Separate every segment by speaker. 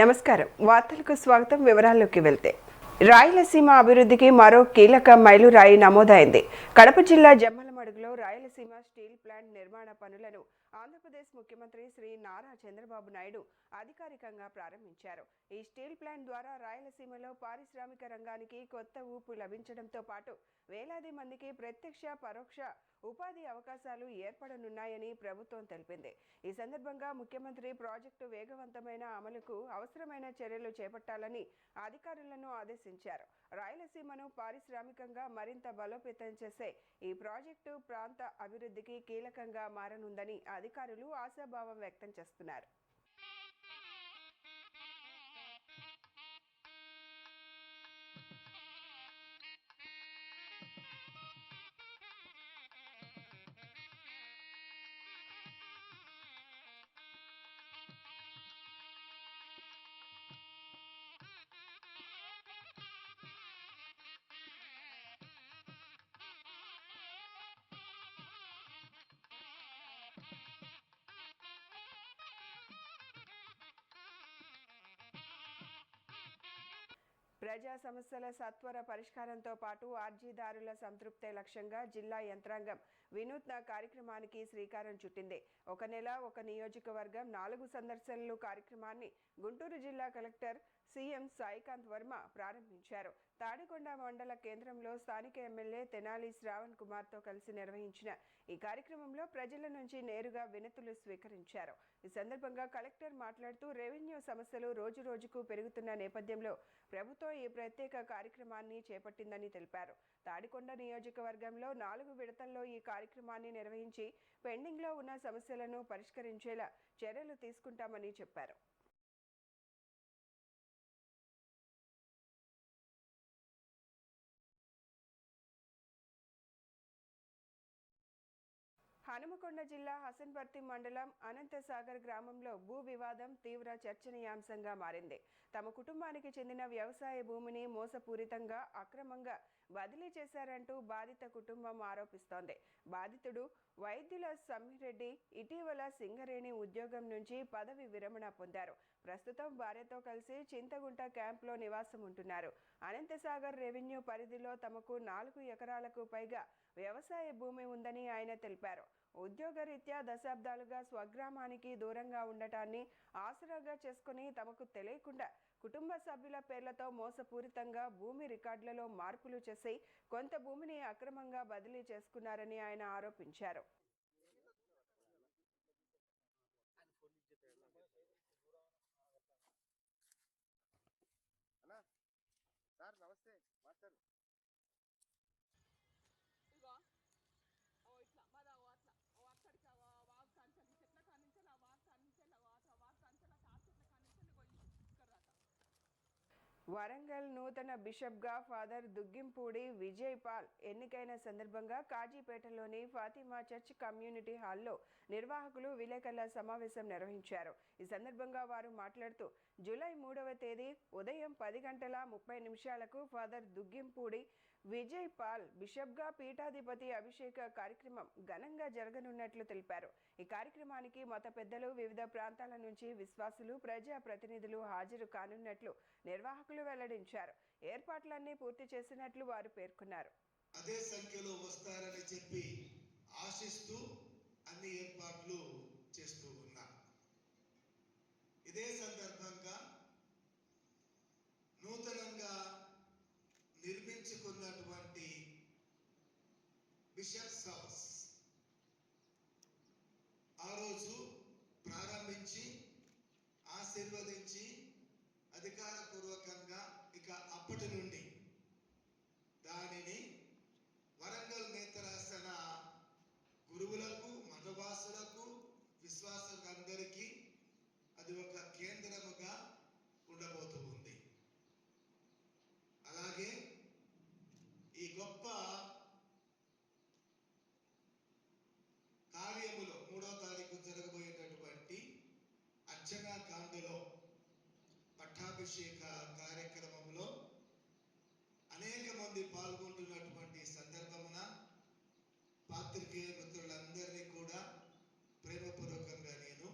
Speaker 1: నమస్కారం. వార్తలకు స్వాగతం. వివరాల్లోకి వెళ్తే రాయలసీమ అభివృద్ధికి మరో కీలక మైలురాయి నమోదైంది. కడప జిల్లా జమ్మలమడుగులో రాయలసీమ స్టీల్ ప్లాంట్ నిర్మాణ పనులను ఆంధ్రప్రదేశ్ ముఖ్యమంత్రి శ్రీ నారా చంద్రబాబు నాయుడు అధికారికంగా ప్రారంభించారు. ఈ స్టీల్ ప్లాంట్ ద్వారా రాయలసీమలో పారిశ్రామిక రంగానికి కొత్త ఊపు లభించడంతో పాటు వేలాది మందికి ప్రత్యక్ష పరోక్ష ఉపాధి అవకాశాలు ఏర్పడనున్నాయని ప్రభుత్వం తెలిపింది. ఈ సందర్భంగా ముఖ్యమంత్రి ప్రాజెక్టు వేగవంతమైన అమలుకు అవసరమైన చర్యలు చేపట్టాలని అధికారులను ఆదేశించారు. రాయలసీమను పారిశ్రామికంగా మరింత బలోపేతం చేసే ఈ ప్రాజెక్టు ప్రాంత అభివృద్ధికి కీలకంగా మారనుందని అధికారులు ఆశాభావం వ్యక్తం చేస్తున్నారు. ప్రజా సమస్యల సత్వర పరిష్కారంతో పాటు అర్జీదారుల సంతృప్తే లక్ష్యంగా జిల్లా యంత్రాంగం వినూత్న కార్యక్రమానికి శ్రీకారం చుట్టింది. ఒక నెల ఒక నియోజకవర్గం 4 సందర్శనలు కార్యక్రమాన్ని గుంటూరు జిల్లా కలెక్టర్ సీఎం సాయికాంత్ వర్మ ప్రారంభించారు. తాడికొండ మండల కేంద్రంలో స్థానిక ఎమ్మెల్యే తెనాలి శ్రావణ్ కుమార్తో కలిసి నిర్వహించిన ఈ కార్యక్రమంలో ప్రజల నుంచి నేరుగా వినతులు స్వీకరించారు. ఈ సందర్భంగా కలెక్టర్ మాట్లాడుతూ రెవెన్యూ సమస్యలు రోజురోజుకు పెరుగుతున్న నేపథ్యంలో ప్రభుత్వం ఈ ప్రత్యేక కార్యక్రమాన్ని చేపట్టిందని తెలిపారు. తాడికొండ నియోజకవర్గంలో 4 విడతల్లో ఈ కార్యక్రమాన్ని నిర్వహించి పెండింగ్లో ఉన్న సమస్యలను పరిష్కరించేలా చర్యలు తీసుకుంటామని చెప్పారు. హనుమకొండ జిల్లా హసన్పర్తి మండలం అనంతసాగర్ గ్రామంలో భూ వివాదం తీవ్ర చర్చనీయాంశంగా మారింది. తమ కుటుంబానికి చెందిన వ్యవసాయ భూమిని మోసపూరితంగా అక్రమంగా బదిలీ చేశారంటూ బాధిత కుటుంబం ఆరోపిస్తోంది. బాధితుడు వైద్యుల సమ్మిరెడ్డి ఇటీవల సింగరేణి ఉద్యోగం నుంచి పదవి విరమణ పొందారు. ప్రస్తుతం భార్యతో కలిసి చింతగుంట క్యాంప్లో నివాసం ఉంటున్నారు. అనంతసాగర్ రెవెన్యూ పరిధిలో తమకు 4 ఎకరాలకు పైగా వ్యవసాయ భూమి ఉందని ఆయన తెలిపారు. ఉద్యోగరీత్యా దశాబ్దాలుగా స్వగ్రామానికి దూరంగా ఉండటాన్ని ఆసరాగా చేసుకుని తమకు తెలియకుండా కుటుంబ సభ్యుల పేర్లతో మోసపూరితంగా భూమి రికార్డులలో మార్పులు చేసి కొంత భూమిని అక్రమంగా బదిలీ చేసుకున్నారని ఆయన ఆరోపించారు. వరంగల్ నూతన బిషప్గా ఫాదర్ దుగ్గింపూడి విజయ్ పాల్ ఎన్నికైన సందర్భంగా కాజీపేటలోని ఫాతిమా చర్చ్ కమ్యూనిటీ హాల్లో నిర్వాహకులు విలేకరుల సమావేశం నిర్వహించారు. ఈ సందర్భంగా వారు మాట్లాడుతూ జూలై 3వ తేదీ ఉదయం 10:30 ఫాదర్ దుగ్గింపూడి విజయ్ పాల్ బిషప్గా పీఠాధిపతి అభిషేక కార్యక్రమం ఘనంగా జరగనున్నట్లు తెలిపారు. ఈ కార్యక్రమానికి మత పెద్దలు, వివిధ ప్రాంతాల నుంచి విశ్వాసులు, ప్రజా ప్రతినిధులు హాజరు కానున్నట్లు నిర్వాహకులు వెల్లడించారు. ఏర్పాట్లన్నీ పూర్తి చేసినట్లు వారు పేర్కొన్నారు.
Speaker 2: అదే సంఖ్యలో వస్తారని చెప్పి ఆశిస్తూ అన్ని ఏర్పాట్లు చేస్తూ ఉన్నా. ఇదే సందర్భంగా నూతనంగా నిర్మించుకున్నటువంటి బిషప్స్ హౌస్ ఆ రోజు ప్రారంభించి ఆశీర్వదించి అధికారపూర్వకంగా ఇక అప్పటి నుండి దానిని వరంగల్ నేత్రాసన గురువులకు, మతవాసులకు, విశ్వాసులందరికీ అది ఒక కేంద్రముగా ఉండబోతూ ఉంది. అలాగే ఈ గొప్ప కార్యములో 3వ తారీఖు జరగబోయేటటువంటి అర్చనా కాండలో పట్టాభిషేక కార్యక్రమంలో అనేక మంది పాల్గొంటున్నటువంటి సందర్భమున పాత్రికేయ మిత్రులందరినీ కూడా ప్రేమపూర్వకంగా నేను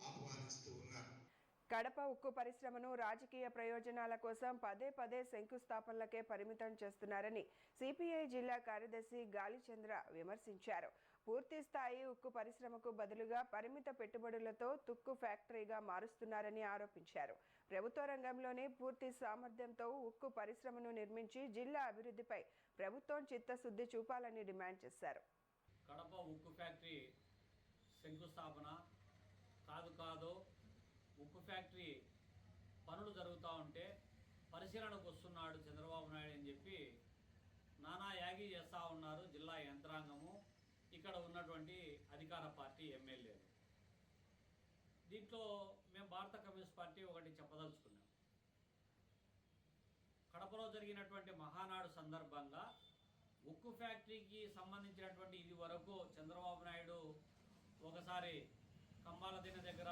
Speaker 2: ఆహ్వానిస్తూ ఉన్నాను.
Speaker 1: కడప ఉక్కు పరిశ్రమను రాజకీయ ప్రయోజనాల కోసం పదే పదే శంకుస్థాపనలకే పరిమితం చేస్తున్నారని సిపిఐ జిల్లా కార్యదర్శి గాలిచంద్ర విమర్శించారు. పూర్తి స్థాయి ఉక్కు పరిశ్రమకు బదులుగా పరిమిత పెట్టుబడులతో తుక్కు ఫ్యాక్టరీగా మారుస్తున్నారని ఆరోపించారు. ప్రభుత్వ రంగంలోనే పూర్తి సామర్థ్యంతో ఉక్కు పరిశ్రమను నిర్మించి జిల్లా అభివృద్ధిపై ప్రభుత్వం చిత్తశుద్ధి చూపాలని డిమాండ్ చేశారు.
Speaker 3: కడప ఉక్కు ఫ్యాక్టరీ శంకుస్థాపన కాదు ఉక్కు ఫ్యాక్టరీ పనులు జరుగుతూ ఉంటే పరిశీలనకు వస్తున్నాడు చంద్రబాబు నాయుడు అని చెప్పి నానా యాగి చేస్తూ ఉన్నారు జిల్లా యంత్రాంగము, ఇక్కడ ఉన్నటువంటి అధికార పార్టీ ఎమ్మెల్యేలు. దీంట్లో మేము భారత కమ్యూనిస్ట్ పార్టీ ఒకటి చెప్పదలుచుకున్నాం. కడపలో జరిగినటువంటి మహానాడు సందర్భంగా ఉక్కు ఫ్యాక్టరీకి సంబంధించినటువంటి ఇది వరకు చంద్రబాబు నాయుడు ఒకసారి కంబాల దిన దగ్గర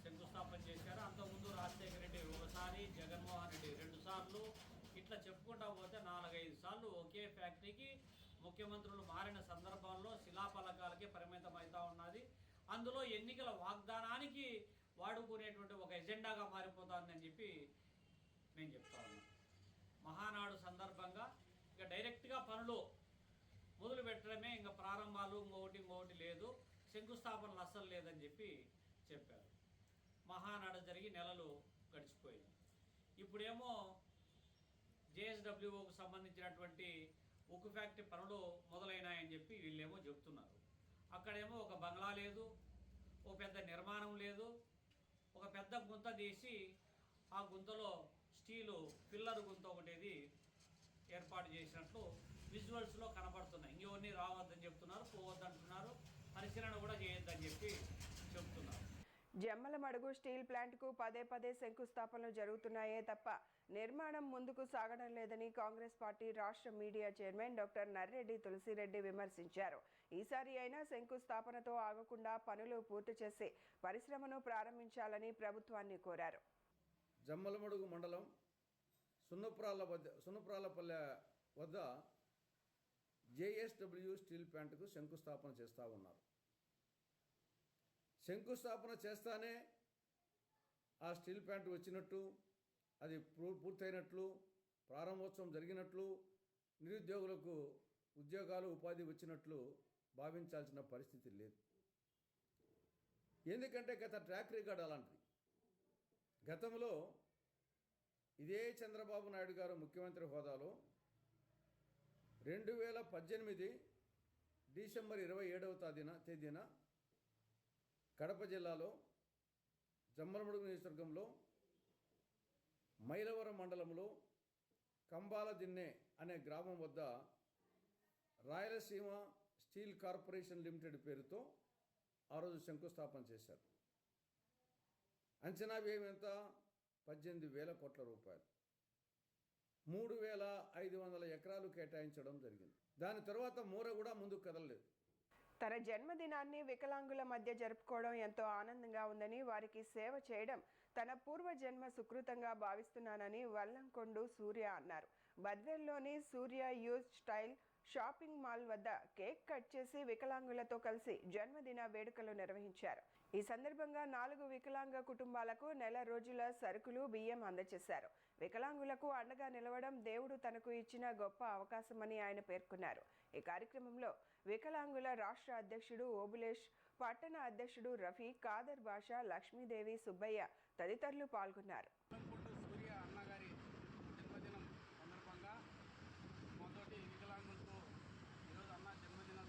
Speaker 3: శంకుస్థాపన చేశారు. అంతకుముందు రాజశేఖర రెడ్డి ఒకసారి, జగన్మోహన్ రెడ్డి 2 సార్లు, ఇట్లా చెప్పుకుంటా పోతే 4-5 సార్లు ఒకే ఫ్యాక్టరీకి ముఖ్యమంత్రులు మారిన సందర్భాల్లో శిలాఫలకాలకే పరిమితం అవుతూ ఉన్నది. అందులో ఎన్నికల వాగ్దానానికి వాడుకునేటువంటి ఒక ఎజెండాగా మారిపోతుందని చెప్పి నేను చెప్తా ఉన్నాను. మహానాడు సందర్భంగా ఇక డైరెక్ట్గా పనులు మొదలు పెట్టడమే, ఇంకా ప్రారంభాలు ఇంకొకటి లేదు, శంకుస్థాపనలు అస్సలు లేదని చెప్పి చెప్పారు. మహానాడు జరిగి నెలలు గడిచిపోయింది. ఇప్పుడేమో జేఎస్డబ్ల్యూఓకు సంబంధించినటువంటి ఉక్కు ఫ్యాక్టరీ పనులు మొదలైనాయని చెప్పి వీళ్ళేమో చెప్తున్నారు. అక్కడేమో ఒక బంగ్లా లేదు, ఒక పెద్ద నిర్మాణం లేదు, ఒక పెద్ద గుంత తీసి ఆ గుంతలో స్టీలు పిల్లర్ గుంత ఒకటేది ఏర్పాటు చేసినట్లు విజువల్స్లో కనబడుతున్నాయి. ఇంకెవరిని రావద్దని చెప్తున్నారు, పోవద్దంటున్నారు, పరిశీలన కూడా చేయొద్దని చెప్పి చెప్తున్నారు.
Speaker 1: జమ్మలమడుగు స్టీల్ ప్లాంట్కు పదే పదే శంకుస్థాపనలు జరుగుతున్నాయే తప్ప నిర్మాణం ముందుకు సాగడం లేదని కాంగ్రెస్ పార్టీ రాష్ట్ర media chairman doctor Narreddy Tulasireddy విమర్శించారు. ఈసారి అయినా శంకుస్థాపనతో ఆగకుండా పనులు పూర్తి చేసి పరిశ్రమను ప్రారంభించాలని ప్రభుత్వాన్ని కోరారు.
Speaker 4: జమ్మలమడుగు మండలం సున్నప్రాలపల్లె వద్ద జేఎస్డబ్ల్యూ స్టీల్ ప్లాంట్కు శంకుస్థాపన చేస్తూ ఉన్నారు. శంకుస్థాపన చేస్తానే ఆ స్టీల్ ప్లాంట్ వచ్చినట్టు, అది పూర్తయినట్లు, ప్రారంభోత్సవం జరిగినట్లు, నిరుద్యోగులకు ఉద్యోగాలు ఉపాధి వచ్చినట్లు భావించాల్సిన పరిస్థితి లేదు. ఎందుకంటే గత ట్రాక్ రికార్డ్ అలాంటిది. గతంలో ఇదే చంద్రబాబు నాయుడు గారు ముఖ్యమంత్రి హోదాలో 2018 డిసెంబర్ 27వ తేదీన కడప జిల్లాలో జమ్మలమడుగు నియోజకవర్గంలో మైలవరం మండలంలో కంబాల దిన్నె అనే గ్రామం వద్ద రాయలసీమ స్టీల్ కార్పొరేషన్ లిమిటెడ్ పేరుతో ఆ రోజు శంకుస్థాపన చేశారు. అంచనా వ్యయం ఎంత? 18,000 కోట్ల రూపాయలు. 3,500 ఎకరాలు కేటాయించడం జరిగింది. దాని తర్వాత మూర కూడా ముందుకు కదలలేదు.
Speaker 1: తన జన్మదినాన్ని వికలాంగుల మధ్య జరుపుకోవడం ఎంతో ఆనందంగా ఉందని, వారికి సేవ చేయడం తన పూర్వజన్మ సుకృతంగా భావిస్తున్నానని వల్లంకొండు సూర్య అన్నారు. బద్వేల్లోని సూర్య యూత్ స్టైల్ షాపింగ్ మాల్ వద్ద కేక్ కట్ చేసి వికలాంగులతో కలిసి జన్మదిన వేడుకలు నిర్వహించారు. ఈ సందర్భంగా 4 వికలాంగ కుటుంబాలకు నెల రోజుల సరుకులు, బియ్యం అందజేశారు. వికలాంగులకు అండగా నిలవడం దేవుడు తనకు ఇచ్చిన గొప్ప అవకాశమని ఆయన పేర్కొన్నారు. ఈ కార్యక్రమంలో వికలాంగుల రాష్ట్ర అధ్యక్షుడు ఓబులేష్, పట్టణ అధ్యక్షుడు రఫీ, కాదర్ బాషా, లక్ష్మీదేవి, సుబ్బయ్య తదితరులు పాల్గొన్నారు.
Speaker 5: సూర్య అన్నగారి జన్మదినం సందర్భంగా మొదటి వికలాంగులతో ఈరోజు అన్న జన్మదిన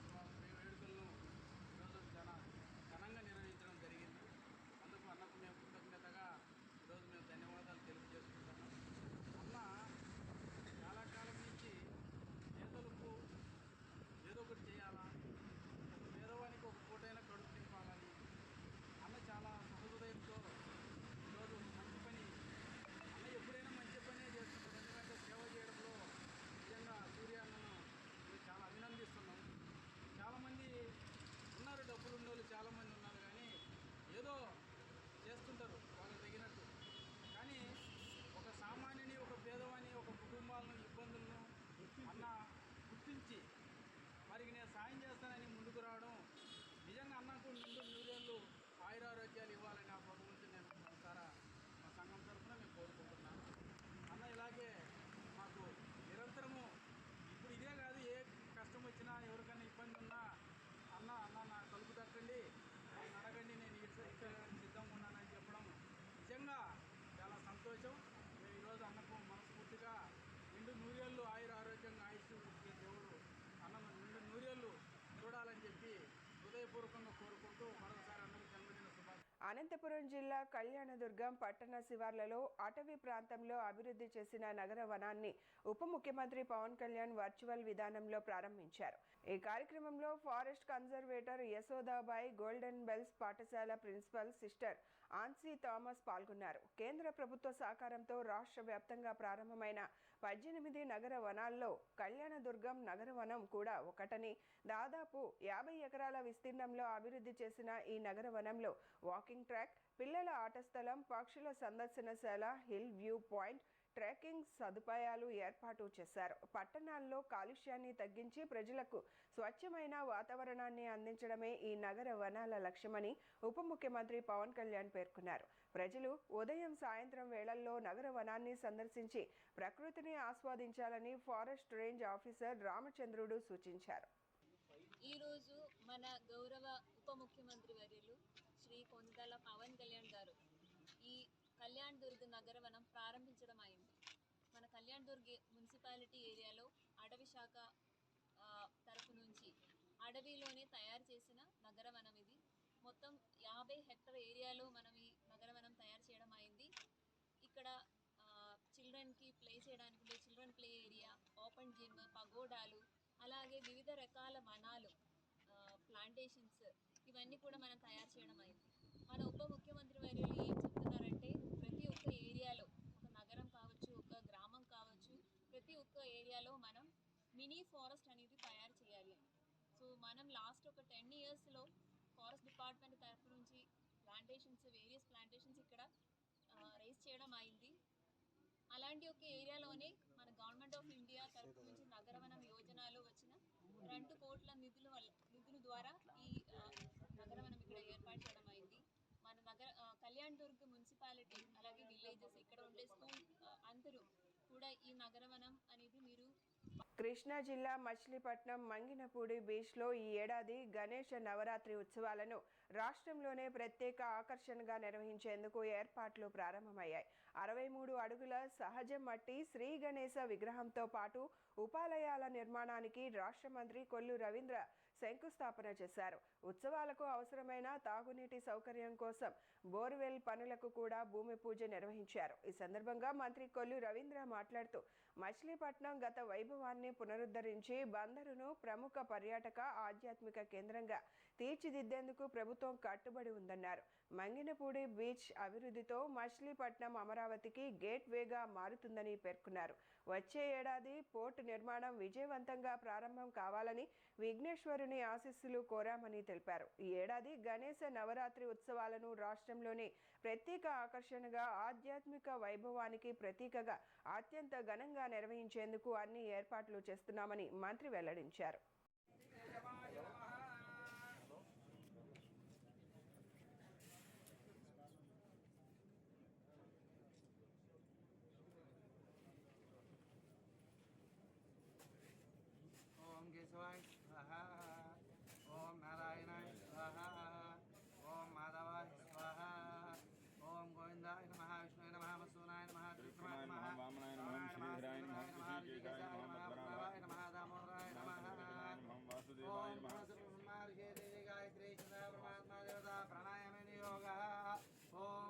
Speaker 5: వేడుకలను ఈరోజు ఘనంగా నిర్వహించడం జరిగింది. అందుకు అన్నకు మేము కృతజ్ఞతగా ఈరోజు మేము ధన్యవాదాలు తెలియజేసుకుంటున్నాం. అన్న చాలా కాలం నుంచి పేదలకు ఏదో ఒకటి చేయాలా, పేదవానికి ఒక పూటైనా కడుపు నింపాలని అన్న చాలా సహృదయంతో ఈరోజు మంచి పని, అన్న ఎప్పుడైనా మంచి హృదయపూర్వకంగా కోరుకుంటూ మరొకసారి అందరికీ జన్మదిన శుభాకాంక్షలు.
Speaker 1: అనంతపురం జిల్లా కళ్యాణదుర్గం పట్టణ శివార్లలో అటవీ ప్రాంతంలో అభివృద్ధి చేసిన నగర వనాన్ని ఉప ముఖ్యమంత్రి పవన్ కళ్యాణ్ వర్చువల్ విధానంలో ప్రారంభించారు. ఈ కార్యక్రమంలో ఫారెస్ట్ కన్జర్వేటర్ యశోదాబాయి, గోల్డెన్ బెల్స్ పాఠశాల ప్రిన్సిపల్ సిస్టర్ ఆన్సీ థామస్ పాల్గొన్నారు. కేంద్ర ప్రభుత్వ సహకారంతో రాష్ట్ర వ్యాప్తంగా ప్రారంభమైన 18 నగర వనాల్లో కళ్యాణదుర్గం నగర వనం కూడా ఒకటని, దాదాపు 50 ఎకరాల విస్తీర్ణంలో అభివృద్ధి చేసిన ఈ నగర వనంలో వాకింగ్ ట్రాక్, పిల్లల ఆట స్థలం, పక్షుల సందర్శనశాల, హిల్ వ్యూ పాయింట్, ట్రెక్కింగ్ సదుపాయాలు ఏర్పాటు చేశారు. పట్టణాల్లో కాలుష్యాన్ని తగ్గించి ప్రజలకు స్వచ్ఛమైన వాతావరణాన్ని అందించడమే ఈ నగర వనాల లక్ష్యమని ఉప ముఖ్యమంత్రి పవన్ కళ్యాణ్ పేర్కొన్నారు. ప్రజలు ఉదయం, సాయంత్రం వేళల్లో నగర వనాన్ని సందర్శించి ప్రకృతిని ఆస్వాదించాలని ఫారెస్ట్ రేంజ్ ఆఫీసర్ రామచంద్రుడు సూచించారు.
Speaker 6: ఈరోజు మన గౌరవ ఉప ముఖ్యమంత్రి వర్యులు శ్రీ కొనిదెల పవన్ కళ్యాణ్ గారు ఈ కళ్యాణ్ దుర్గ్ నగరవనం ప్రారంభించడం అయింది. మన కళ్యాణ్ దుర్గ్ మున్సిపాలిటీ ఏరియాలో అటవీ శాఖ తరఫు నుంచి అడవిలోనే తయారు చేసిన నగరవనం ఇది. మొత్తం 50 హెక్టర్ ఏరియాలో మనం ఈ నగరవనం తయారు చేయడం అయింది. ఇక్కడ చిల్డ్రన్కి ప్లే చేయడానికి ఉండే children play area, open gym, పగోడాలు, అలాగే వివిధ రకాల వనాలు, ప్లాంటేషన్స్, ఇవన్నీ కూడా మనం తయారు చేయడం అయింది. మన ఉప ముఖ్యమంత్రి వర్యులు ఏం చెప్తున్నారంటే ప్రతి ఒక్క ఏరియాలో, ఒక నగరం కావచ్చు, ఒక గ్రామం కావచ్చు, ప్రతి ఒక్క ఏరియాలో మనం మినీ ఫారెస్ట్ అనేది తయారు చేయాలి అని. సో మనం లాస్ట్ ఒక 10 ఇయర్స్లో ఫారెస్ట్ డిపార్ట్మెంట్ తరఫు నుంచి ప్లాంటేషన్స్, వేరియస్ ప్లాంటేషన్స్ ఇక్కడ రైజ్ చేయడం అయింది. అలాంటి ఒక ఏరియాలోనే మన గవర్నమెంట్ ఆఫ్ ఇండియా తరఫు నుంచి నగరవనం యోజనలో వచ్చిన 2 కోట్ల నిధుల ద్వారా ఈ నగరవనం ఇక్కడ ఏర్పాటు చేయడం అయింది. మన కళ్యాణ్ దుర్గ్ మున్సిపాలిటీ, అలాగే విలేజెస్, ఇక్కడ ఉండే స్కూల్ అందరూ కూడా ఈ నగరవనం అనేది మీరు.
Speaker 1: కృష్ణా జిల్లా మచిలీపట్నం మంగినపూడి బీచ్లో ఈ ఏడాది గణేష నవరాత్రి ఉత్సవాలను రాష్ట్రంలోనే ప్రత్యేక ఆకర్షణగా నిర్వహించేందుకు ఏర్పాట్లు ప్రారంభమయ్యాయి. 63 అడుగుల సహజ మట్టి శ్రీ గణేశ విగ్రహంతో పాటు ఉపాలయాల నిర్మాణానికి రాష్ట్ర మంత్రి కొల్లు రవీంద్ర శంకుస్థాపన చేశారు. ఉత్సవాలకు అవసరమైన తాగునీటి సౌకర్యం కోసం బోర్వెల్ పనులకు కూడా భూమి పూజ నిర్వహించారు. ఈ సందర్భంగా మంత్రి కొల్లు రవీంద్ర మాట్లాడుతూ మచిలీపట్నం గత వైభవాన్ని పునరుద్ధరించి బందరును ప్రముఖ పర్యాటక ఆధ్యాత్మిక కేంద్రంగా తీర్చిదిద్దేందుకు ప్రభుత్వం కట్టుబడి ఉందన్నారు. మంగినపూడి బీచ్ అభివృద్ధితో మచిలీపట్నం అమరావతికి గేట్ వేగా మారుతుందని పేర్కొన్నారు. వచ్చే ఏడాది పోర్టు నిర్మాణం విజయవంతంగా ప్రారంభం కావాలని విఘ్నేశ్వరుని ఆశీస్సులు కోరామని తెలిపారు. ఈ ఏడాది గణేశ నవరాత్రి ఉత్సవాలను రాష్ట్రంలోని ప్రత్యేక ఆకర్షణగా, ఆధ్యాత్మిక వైభవానికి ప్రతీకగా అత్యంత ఘనంగా నిర్వహించేందుకు అన్ని ఏర్పాట్లు చేస్తున్నామని మంత్రి వెల్లడించారు.
Speaker 5: ఓం కేశవాయ స్వాహ, ఓం నారాయణాయ స్వాహ, ఓం మాధవాయ స్వాహ, ఓం గోవిందాయ నమః, విష్ణువే నమః, మసూనాయ నమః, త్రివిక్రమాయ నమః, వామనాయ నమః, శ్రీధరాయ నమః, ఋషికేశాయ నమః, ప్రణవాయ నమః, దామోదరాయ నమః, వాసుదేవాయ నమః, బ్రహ్మర్షి దేవి గాయత్రి చంద్ర పరమాత్మ దేవత ప్రాణాయామ నియోగః. ఓం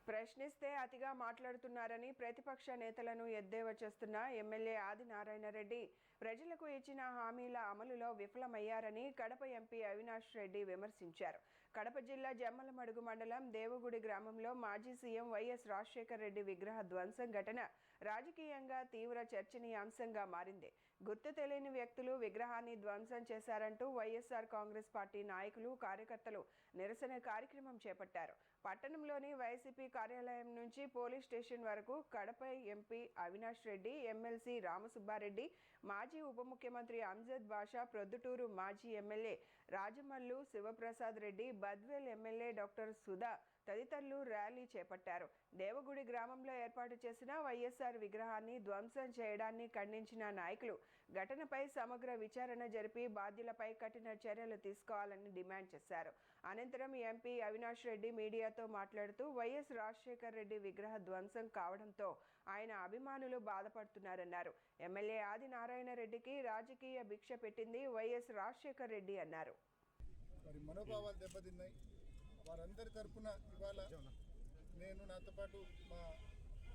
Speaker 1: ప్రశ్నిస్తే అతిగా మాట్లాడుతున్నారని ప్రతిపక్ష నేతలను ఎద్దేవా చేస్తున్న ఎమ్మెల్యే ఆదినారాయణ రెడ్డి ప్రజలకు ఇచ్చిన హామీల అమలులో విఫలమయ్యారని కడప ఎంపీ అవినాష్ రెడ్డి విమర్శించారు. కడప జిల్లా జమ్మలమడుగు మండలం దేవగుడి గ్రామంలో మాజీ సీఎం వైఎస్ రాజశేఖర రెడ్డి విగ్రహ ధ్వంసం ఘటన రాజకీయంగా తీవ్ర చర్చనీయాంశంగా మారింది. గుర్తు తెలియని వ్యక్తులు విగ్రహాన్ని ధ్వంసం చేశారంటూ వైఎస్ఆర్ కాంగ్రెస్ పార్టీ నాయకులు, కార్యకర్తలు నిరసన కార్యక్రమం చేపట్టారు. పట్టణంలోని వైసీపీ కార్యాలయం నుంచి పోలీస్ స్టేషన్ వరకు కడప ఎంపీ అవినాష్ రెడ్డి, ఎమ్మెల్సీ రామసుబ్బారెడ్డి, మాజీ ఉప ముఖ్యమంత్రి అంజద్ బాషా, ప్రొద్దుటూరు మాజీ MLA Rajamallu Sivaprasad Reddy, Badvel MLA doctor Sudha తదితరులు ర్యాలీ చేపట్టారు. దేవగుడి గ్రామంలో ఏర్పాటు చేసిన వైఎస్ఆర్ విగ్రహాన్ని ధ్వంసం చేయడాన్ని ఖండించిన నాయకులు ఘటనపై సమగ్ర విచారణ జరిపి బాధ్యులపై కఠిన చర్యలు తీసుకోవాలని డిమాండ్ చేశారు. అనంతరం ఎంపీ అవినాష్ రెడ్డి మీడియాతో మాట్లాడుతూ వైఎస్ రాజశేఖర్ రెడ్డి విగ్రహ ధ్వంసం కావడంతో ఆయన అభిమానులు బాధపడుతున్నారన్నారు. ఎమ్మెల్యే ఆదినారాయణ రెడ్డికి రాజకీయ భిక్ష పెట్టింది వైఎస్ రాజశేఖర్ రెడ్డి అన్నారు.
Speaker 7: మరి మనోభావాలు దెబ్బతిన్నాయి. వారందరి తరఫున ఇవాళ నేను, నాతో పాటు మా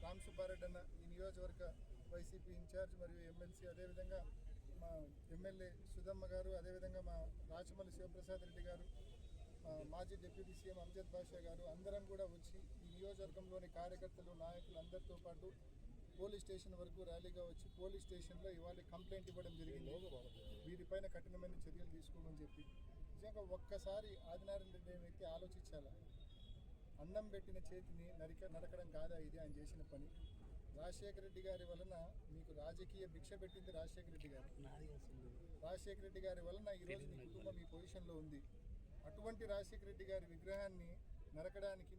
Speaker 7: రామ్ సుబ్బారెడ్డి అన్న, ఈ నియోజకవర్గ వైసీపీ ఇన్ఛార్జ్ మరియు ఎమ్మెల్సీ, అదేవిధంగా మా ఎమ్మెల్యే సుధమ్మ గారు, అదేవిధంగా మా రాచమల్లి శివప్రసాద్ రెడ్డి గారు, మాజీ డిప్యూటీ సీఎం అంజద్ బాషా గారు, అందరం కూడా వచ్చి ఈ నియోజకవర్గంలోని కార్యకర్తలు, నాయకులు అందరితో పాటు పోలీస్ స్టేషన్ వరకు ర్యాలీగా వచ్చి పోలీస్ స్టేషన్లో ఇవాళ కంప్లైంట్ ఇవ్వడం జరిగింది. వీరిపైన కఠినమైన చర్యలు తీసుకోమని చెప్పి. నిజంగా ఒక్కసారి ఆదినారాయణ రెడ్డి అనే వ్యక్తి ఆలోచించాలా, అన్నం పెట్టిన చేతిని నరకడం కాదా ఇది ఆయన చేసిన పని. రాజశేఖర రెడ్డి గారి వలన మీకు రాజకీయ భిక్ష పెట్టింది రాజశేఖర రెడ్డి గారు. రాజశేఖర రెడ్డి గారి వలన ఈరోజు మీ కుటుంబం ఈ పొజిషన్లో ఉంది. అటువంటి రాజశేఖర రెడ్డి గారి విగ్రహాన్ని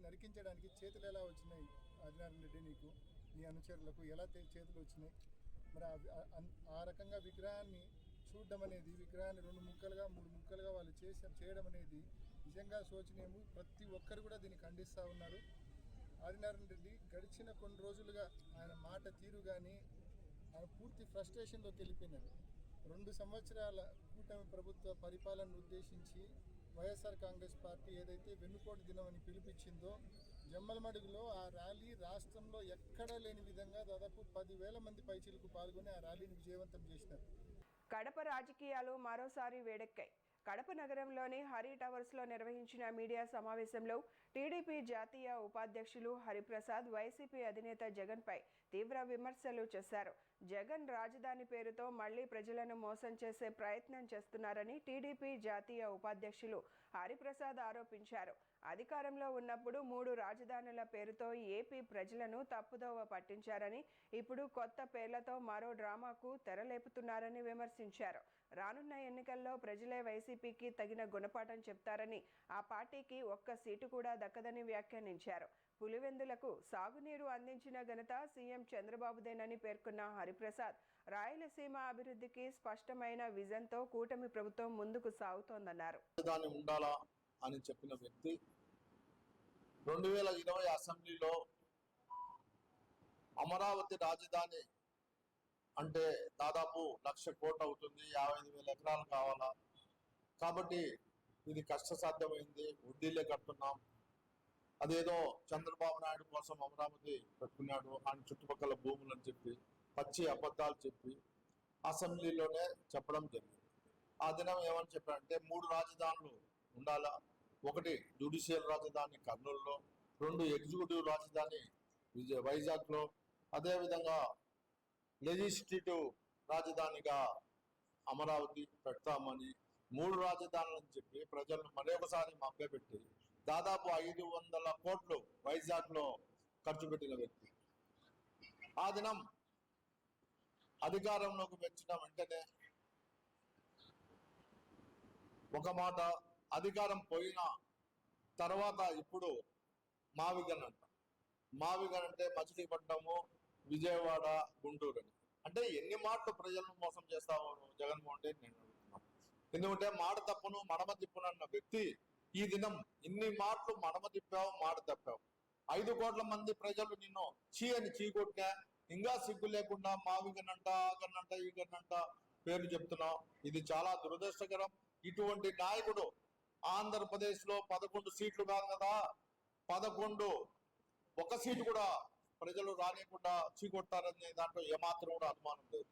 Speaker 7: నరికించడానికి చేతులు ఎలా వచ్చినాయి ఆదినారాయణ రెడ్డి, నీకు నీ అనుచరులకు ఎలా చేతులు వచ్చినాయి? మరి ఆ రకంగా విగ్రహాన్ని చూడడం అనేది, విగ్రహాన్ని 2 ముక్కలుగా 3 ముక్కలుగా వాళ్ళు చేయడం అనేది నిజంగా శోచనీయము. ప్రతి ఒక్కరు కూడా దీన్ని ఖండిస్తూ ఉన్నారు. ఆదినారాయణ రెడ్డి గడిచిన కొన్ని రోజులుగా ఆయన మాట తీరు కానీ ఆయన పూర్తి ఫ్రస్ట్రేషన్లోకి వెళ్ళిపోయినారు. 2 సంవత్సరాల కూటమి ప్రభుత్వ పరిపాలనను ఉద్దేశించి వైఎస్ఆర్ కాంగ్రెస్ పార్టీ ఏదైతే వెన్నుపోటు దినం అని పిలిపించిందో, జమ్మలమడుగులో ఆ ర్యాలీ రాష్ట్రంలో ఎక్కడా లేని విధంగా దాదాపు 10,000 మంది పైచీలకు పాల్గొని ఆ ర్యాలీని విజయవంతం చేసినారు.
Speaker 1: కడప రాజకీయాలు మరోసారి వేడెక్కాయి. కడప నగరంలోని హరి టవర్స్లో నిర్వహించిన మీడియా సమావేశంలో టీడీపీ జాతీయ ఉపాధ్యక్షులు హరిప్రసాద్ వైసీపీ అధినేత జగన్పై తీవ్ర విమర్శలు చేశారు. జగన్ రాజధాని పేరుతో మళ్లీ ప్రజలను మోసం చేసే ప్రయత్నం చేస్తున్నారని టీడీపీ జాతీయ ఉపాధ్యక్షులు హరిప్రసాద్ ఆరోపించారు. అధికారంలో ఉన్నప్పుడు 3 రాజధానుల పేరుతో ఏపీ ప్రజలను తప్పుదోవ పట్టించారని, ఇప్పుడు కొత్త పేర్లతో మరో డ్రామాకు తెరలేపుతున్నారని విమర్శించారు. రానున్న ఎన్నికల్లో ప్రజలే వైసీపీకి తగిన గుణపాఠం చెప్తారని, ఆ పార్టీకి ఒక్క సీటు కూడా దక్కదని వ్యాఖ్యానించారు. పులివెందులకు సాగునీరు అందించిన ఘనత సీఎం చంద్రబాబుదేనని పేర్కొన్న హరిప్రసాద్, రాయలసీమ అభివృద్ధికి స్పష్టమైన విజన్తో కూటమి ప్రభుత్వం ముందుకు సాగుతోందన్నారు.
Speaker 8: రాజధాని ఉండాలా అని చెప్పిన వ్యక్తి 2020 అసెంబ్లీలో అమరావతి రాజధాని అంటే దాదాపు 1,00,000 కోట్లు అవుతుంది, 55,000 ఎకరాలు కావాలా, కాబట్టి ఇది కష్టసాధ్యమైంది, వడ్డీలే కడుతున్నాం, అదేదో చంద్రబాబు నాయుడు కోసం అమరావతి పెట్టుకున్నాడు ఆయన చుట్టుపక్కల భూములు అని చెప్పి పచ్చి అబద్ధాలు చెప్పి అసెంబ్లీలోనే చెప్పడం జరిగింది. ఆ దినం ఏమని చెప్పారంటే 3 రాజధానులు ఉండాలా, 1 జ్యుడిషియల్ రాజధాని కర్నూలులో, 2 ఎగ్జిక్యూటివ్ రాజధాని వైజాగ్లో, అదేవిధంగా లెజిస్లేటివ్ రాజధానిగా అమరావతి పెడతామని 3 రాజధానులని చెప్పి ప్రజలను మరొకసారి మభ్యపెట్టి దాదాపు 500 కోట్లు వైజాగ్లో ఖర్చు పెట్టిన వ్యక్తి. ఆ దినం అధికారంలోకి వచ్చిన వెంటనే ఒక మాట, అధికారం పోయిన తర్వాత ఇప్పుడు మావిగన్ అంట. మావిగన్ అంటే మచిలీపట్నము, విజయవాడ, గుంటూరు అని. అంటే ఎన్ని మాటలు ప్రజలను మోసం చేస్తావు జగన్మోహన్ రెడ్డి నేను అడుగుతున్నాను. ఎందుకంటే మాట తప్పును మడమ తిప్పునన్న వ్యక్తి ఈ దినం ఇన్ని మాటలు మడమ తిప్పావు, మాట తప్పావు. 5 కోట్ల మంది ప్రజలు నిన్ను చీ అని చీకొట్టినా ఇంకా సిగ్గు లేకుండా మావిగనంట, ఆగనంట, ఈగనంట పేర్లు చెప్తున్నావు. ఇది చాలా దురదృష్టకరం. ఇటువంటి నాయకుడు ఆంధ్రప్రదేశ్ లో 11 సీట్లు కాదు కదా, 11 1 సీటు కూడా ప్రజలు రానియకుండా చీకొట్టారనే దాంట్లో ఏమాత్రం కూడా అనుమానం లేదు.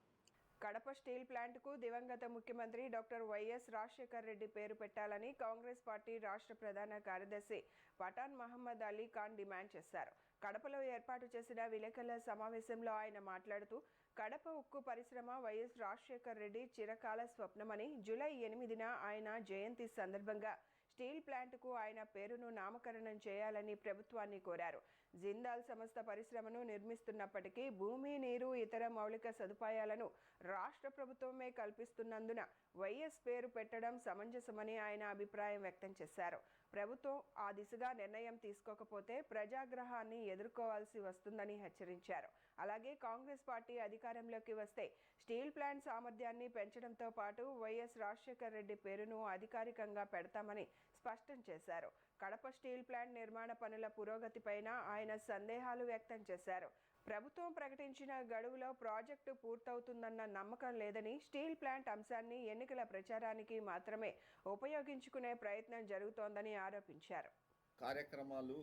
Speaker 1: కడప స్టీల్ ప్లాంట్కు దివంగత ముఖ్యమంత్రి డాక్టర్ వైఎస్ రాజశేఖర్ రెడ్డి పేరు పెట్టాలని కాంగ్రెస్ పార్టీ రాష్ట్ర ప్రధాన కార్యదర్శి పఠాన్ మహమ్మద్ అలీ ఖాన్ డిమాండ్ చేశారు. కడపలో ఏర్పాటు చేసిన విలేకరుల సమావేశంలో ఆయన మాట్లాడుతూ, కడప ఉక్కు పరిశ్రమ వైఎస్ రాజశేఖర్ రెడ్డి చిరకాల స్వప్నమని, జూలై 8న ఆయన జయంతి సందర్భంగా స్టీల్ ప్లాంట్కు ఆయన పేరును నామకరణం చేయాలని ప్రభుత్వాన్ని కోరారు. జిందాల్ సంస్థ పరిశ్రమను నిర్మిస్తున్నప్పటికీ భూమి, నీరు, ఇతర మౌలిక సదుపాయాలను రాష్ట్ర ప్రభుత్వమే కల్పిస్తున్నందున వైఎస్ పేరు పెట్టడం సమంజసమని ఆయన అభిప్రాయం వ్యక్తం చేశారు. ప్రభుత్వం ఆ దిశగా నిర్ణయం తీసుకోకపోతే ప్రజాగ్రహాన్ని ఎదుర్కోవాల్సి వస్తుందని హెచ్చరించారు. అలాగే కాంగ్రెస్ పార్టీ అధికారంలోకి వస్తే స్టీల్ ప్లాంట్ సామర్థ్యాన్ని పెంచడంతో పాటు వైఎస్ రాజశేఖర రెడ్డి పేరును అధికారికంగా పెడతామని స్పష్టం చేశారు. కడప స్టీల్ ప్లాంట్ నిర్మాణ పనుల పురోగతిపైన ఆయన సందేహాలు వ్యక్తం చేశారు. ప్రభుత్వం ప్రకటించిన గడువులో ప్రాజెక్టు పూర్తవుతుందన్న నమ్మకం లేదని, స్టీల్ ప్లాంట్ అంశాన్ని ఎన్నికల ప్రచారానికి మాత్రమే ఉపయోగించుకునే ప్రయత్నం జరుగుతోందని ఆరోపించారు.
Speaker 4: కార్యక్రమాలు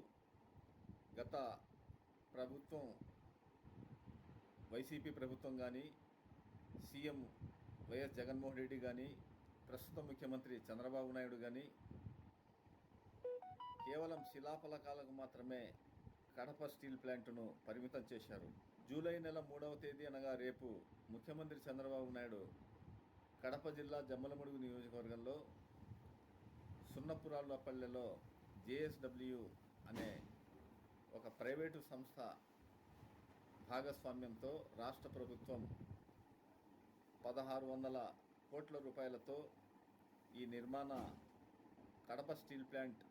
Speaker 4: గత ప్రభుత్వం వైసీపీ ప్రభుత్వం కానీ, సీఎం వైఎస్ జగన్మోహన్ రెడ్డి కానీ, ప్రస్తుత ముఖ్యమంత్రి చంద్రబాబు నాయుడు కానీ కేవలం శిలాఫలకాలకు మాత్రమే కడప స్టీల్ ప్లాంటును పరిమితం చేశారు. జూలై నెల 3వ తేదీ అనగా రేపు ముఖ్యమంత్రి చంద్రబాబు నాయుడు కడప జిల్లా జమ్మలమడుగు నియోజకవర్గంలో సున్నపురాళ్ళపల్లెలో JSW అనే ఒక ప్రైవేటు సంస్థ భాగస్వామ్యంతో రాష్ట్ర ప్రభుత్వం 1600 కోట్ల రూపాయలతో ఈ కడప స్టీల్ ప్లాంట్